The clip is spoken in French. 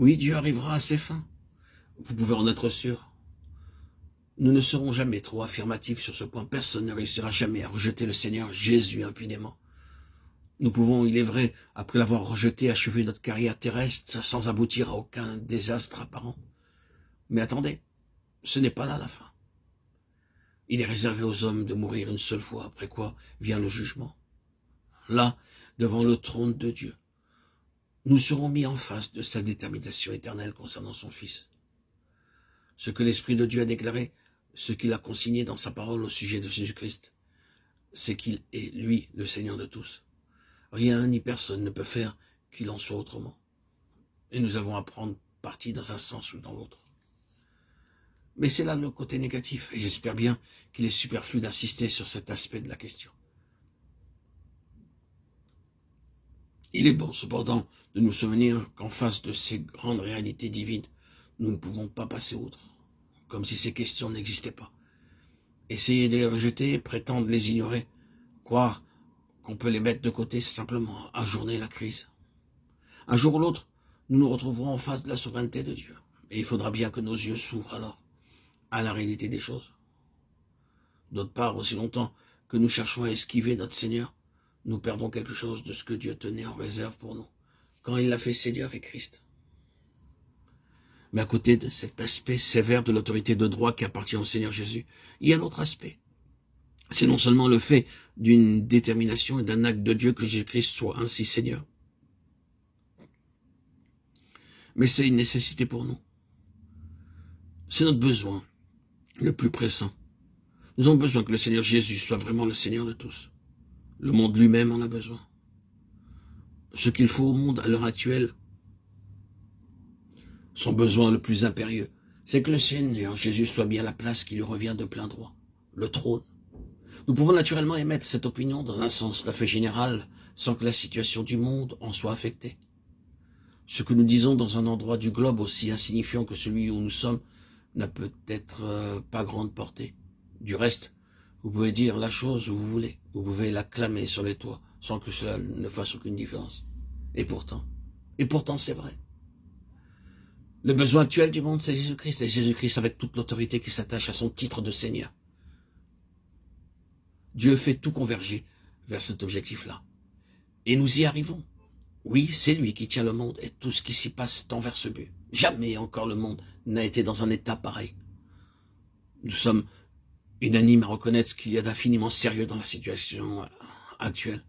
Oui, Dieu arrivera à ses fins. Vous pouvez en être sûr. Nous ne serons jamais trop affirmatifs sur ce point. Personne ne réussira jamais à rejeter le Seigneur Jésus impunément. Nous pouvons, il est vrai, après l'avoir rejeté, achever notre carrière terrestre sans aboutir à aucun désastre apparent. Mais attendez, ce n'est pas là la fin. Il est réservé aux hommes de mourir une seule fois, après quoi vient le jugement. Là, devant le trône de Dieu, nous serons mis en face de sa détermination éternelle concernant son Fils. Ce que l'Esprit de Dieu a déclaré, ce qu'il a consigné dans sa parole au sujet de Jésus-Christ, c'est qu'il est, lui, le Seigneur de tous. Rien ni personne ne peut faire qu'il en soit autrement. Et nous avons à prendre parti dans un sens ou dans l'autre. Mais c'est là le côté négatif, et j'espère bien qu'il est superflu d'insister sur cet aspect de la question. Il est bon, cependant, de nous souvenir qu'en face de ces grandes réalités divines, nous ne pouvons pas passer outre, comme si ces questions n'existaient pas. Essayer de les rejeter, prétendre les ignorer, croire qu'on peut les mettre de côté, c'est simplement ajourner la crise. Un jour ou l'autre, nous nous retrouverons en face de la souveraineté de Dieu, et il faudra bien que nos yeux s'ouvrent alors à la réalité des choses. D'autre part, aussi longtemps que nous cherchons à esquiver notre Seigneur, nous perdons quelque chose de ce que Dieu tenait en réserve pour nous, quand il l'a fait Seigneur et Christ. Mais à côté de cet aspect sévère de l'autorité de droit qui appartient au Seigneur Jésus, il y a l'autre aspect. C'est non seulement le fait d'une détermination et d'un acte de Dieu que Jésus-Christ soit ainsi Seigneur, mais c'est une nécessité pour nous. C'est notre besoin le plus pressant. Nous avons besoin que le Seigneur Jésus soit vraiment le Seigneur de tous. Le monde lui-même en a besoin. Ce qu'il faut au monde à l'heure actuelle, son besoin le plus impérieux, c'est que le Seigneur Jésus soit bien la place qui lui revient de plein droit, le trône. Nous pouvons naturellement émettre cette opinion dans un sens tout à fait général, sans que la situation du monde en soit affectée. Ce que nous disons dans un endroit du globe aussi insignifiant que celui où nous sommes n'a peut-être pas grande portée. Du reste, vous pouvez dire la chose où vous voulez, vous pouvez la clamer sur les toits, sans que cela ne fasse aucune différence. Et pourtant c'est vrai. Le besoin actuel du monde, c'est Jésus-Christ, et Jésus-Christ avec toute l'autorité qui s'attache à son titre de Seigneur. Dieu fait tout converger vers cet objectif-là. Et nous y arrivons. Oui, c'est lui qui tient le monde, et tout ce qui s'y passe tend vers ce but. Jamais encore le monde n'a été dans un état pareil. Nous sommes unanimes à reconnaître ce qu'il y a d'infiniment sérieux dans la situation actuelle.